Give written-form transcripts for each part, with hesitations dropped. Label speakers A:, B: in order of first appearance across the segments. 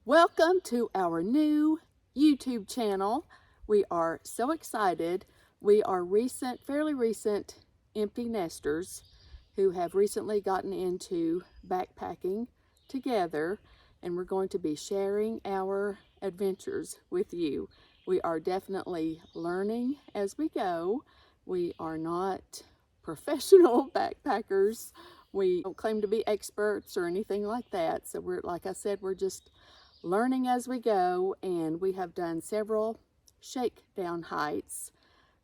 A: Welcome to our new YouTube channel. We are so excited. We are fairly recent empty nesters who have recently gotten into backpacking together, and we're going to be sharing our adventures with you. We are definitely learning as we go. We are not professional backpackers. We don't claim to be experts or anything like that. So like I said, we're just learning as we go, and we have done several shakedown hikes.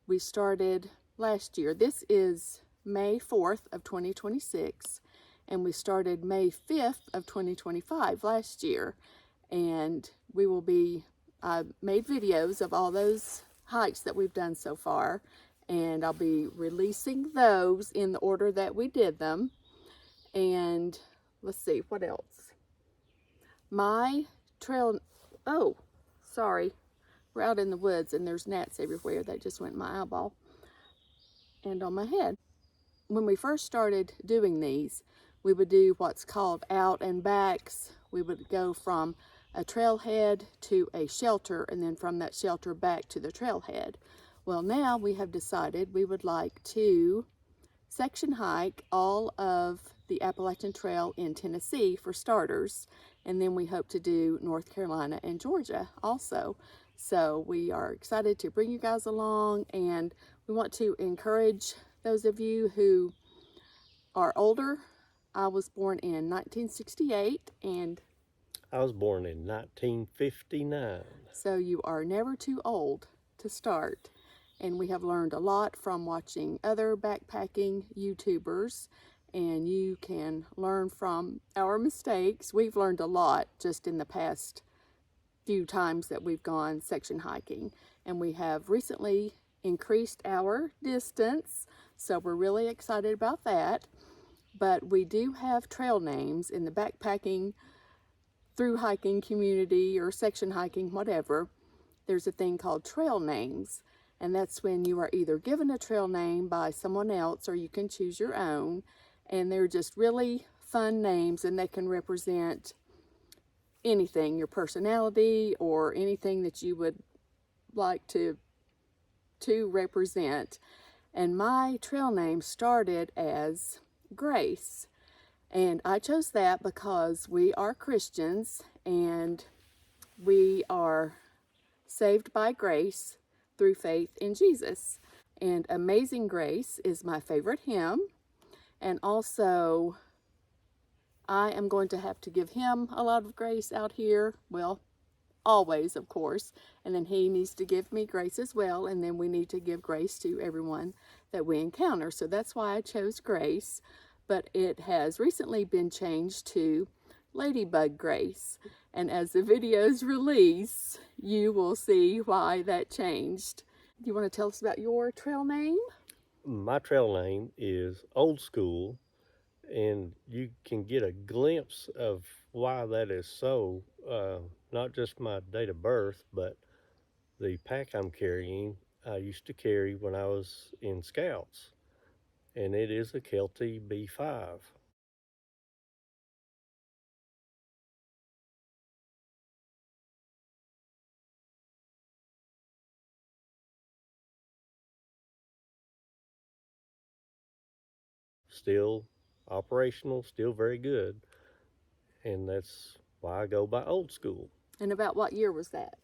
A: We started last year. This is May 4th of 2026, and we started May 5th of 2025 last year. And I made videos of all those hikes that we've done so far, and I'll be releasing those in the order that we did them. And let's see, what else? My trail, oh, sorry, we're out in the woods and there's gnats everywhere. That just went in my eyeball and on my head. When we first started doing these, we would do what's called out and backs. We would go from a trailhead to a shelter, and then from that shelter back to the trailhead. Well, now we have decided we would like to section hike all of the Appalachian Trail in Tennessee for starters, and then we hope to do North Carolina and Georgia also. So we are excited to bring you guys along, and we want to encourage those of you who are older. I was born in 1968, and
B: I was born in 1959.
A: So you are never too old to start. And we have learned a lot from watching other backpacking YouTubers, and you can learn from our mistakes. We've learned a lot just in the past few times that we've gone section hiking, and we have recently increased our distance, so we're really excited about that. But we do have trail names in the backpacking, through hiking community, or section hiking, whatever. There's a thing called trail names, and that's when you are either given a trail name by someone else or you can choose your own, and they're just really fun names, and they can represent anything, your personality or anything that you would like to represent. And my trail name started as Grace, and I chose that because we are Christians and we are saved by grace through faith in Jesus. And Amazing Grace is my favorite hymn. And also, I am going to have to give him a lot of grace out here. Well, always, of course. And then he needs to give me grace as well. And then we need to give grace to everyone that we encounter. So that's why I chose Grace. But it has recently been changed to Ladybug Grace. And as the videos release, you will see why that changed. Do you want to tell us about your trail name?
B: My trail name is Old School, and you can get a glimpse of why that is so. Not just my date of birth, but the pack I'm carrying, I used to carry when I was in Scouts, and it is a Kelty B5. Still operational, still very good, and that's why I go by Old School.
A: And about what year was that?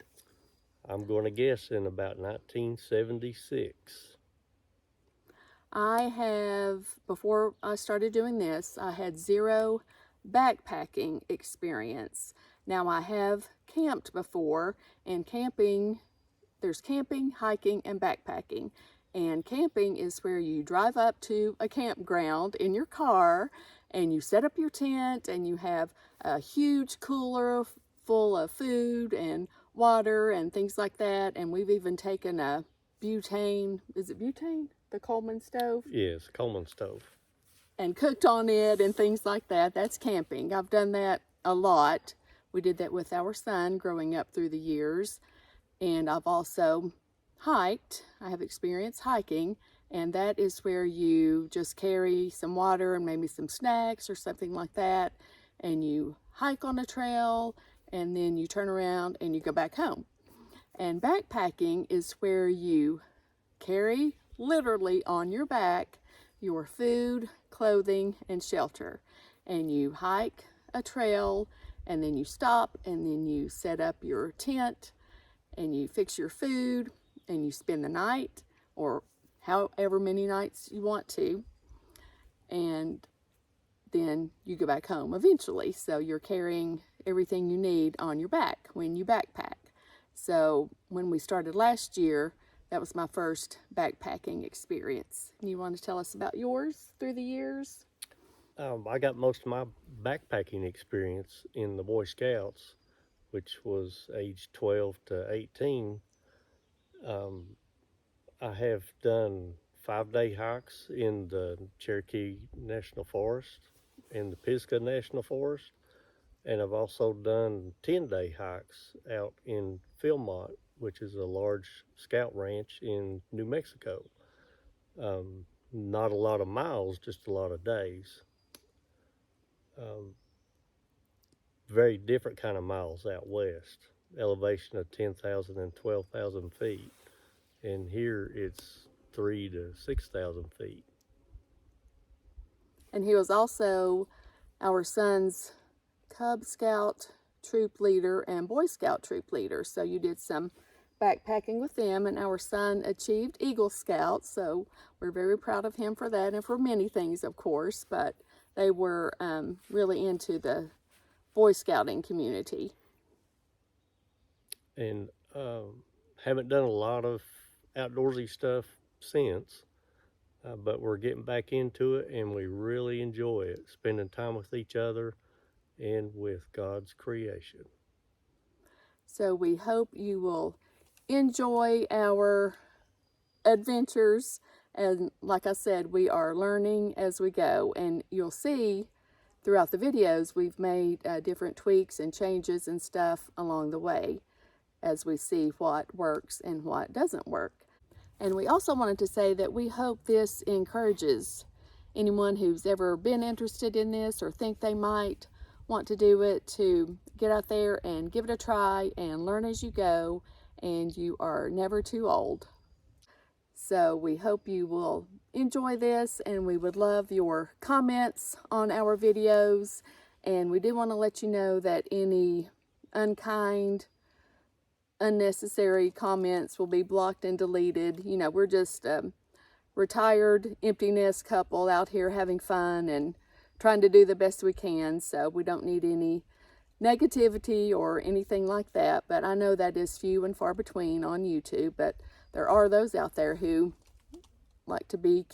B: I'm going to guess in about 1976.
A: Before I started doing this, I had zero backpacking experience. Now, I have camped before, and there's camping, hiking, and backpacking. And camping is where you drive up to a campground in your car, and you set up your tent, and you have a huge cooler full of food and water and things like that. And we've even taken a butane, is it butane? The Coleman stove?
B: Yes, Coleman stove.
A: And cooked on it and things like that. That's camping. I've done that a lot. We did that with our son growing up through the years. And I've also hiked. I have experience hiking, and that is where you just carry some water and maybe some snacks or something like that, and you hike on a trail, and then you turn around and you go back home. And backpacking is where you carry literally on your back your food, clothing, and shelter. And you hike a trail, and then you stop, and then you set up your tent, and you fix your food, and you spend the night, or however many nights you want to, and then you go back home eventually. So you're carrying everything you need on your back when you backpack. So when we started last year, that was my first backpacking experience. You want to tell us about yours through the years?
B: I got most of my backpacking experience in the Boy Scouts, which was age 12 to 18. Um, I have done 5-day hikes in the Cherokee National Forest and the Pisgah National Forest, and I've also done 10-day hikes out in Philmont, which is a large scout ranch in New Mexico. Not a lot of miles, just a lot of days. Very different kind of miles out west, elevation of 10,000 and 12,000 feet, and here it's 3 to 6,000 feet.
A: And he was also our son's Cub Scout troop leader and Boy Scout troop leader. So you did some backpacking with them, and our son achieved Eagle Scout. So we're very proud of him for that, and for many things, of course, but they were really into the Boy Scouting community.
B: And haven't done a lot of outdoorsy stuff since, but we're getting back into it, and we really enjoy it, spending time with each other and with God's creation.
A: So we hope you will enjoy our adventures. And like I said, we are learning as we go, and you'll see throughout the videos we've made different tweaks and changes and stuff along the way as we see what works and what doesn't work. And we also wanted to say that we hope this encourages anyone who's ever been interested in this or think they might want to do it to get out there and give it a try and learn as you go, and you are never too old. So we hope you will enjoy this, and we would love your comments on our videos. And we do want to let you know that any unkind, unnecessary comments will be blocked and deleted. You know, we're just a retired empty nest couple out here having fun and trying to do the best we can, so we don't need any negativity or anything like that. But I know that is few and far between on YouTube, but there are those out there who like to be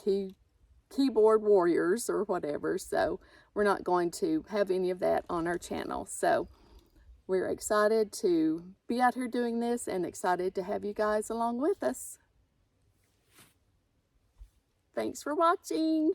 A: keyboard warriors or whatever, so we're not going to have any of that on our channel. So we're excited to be out here doing this and excited to have you guys along with us. Thanks for watching.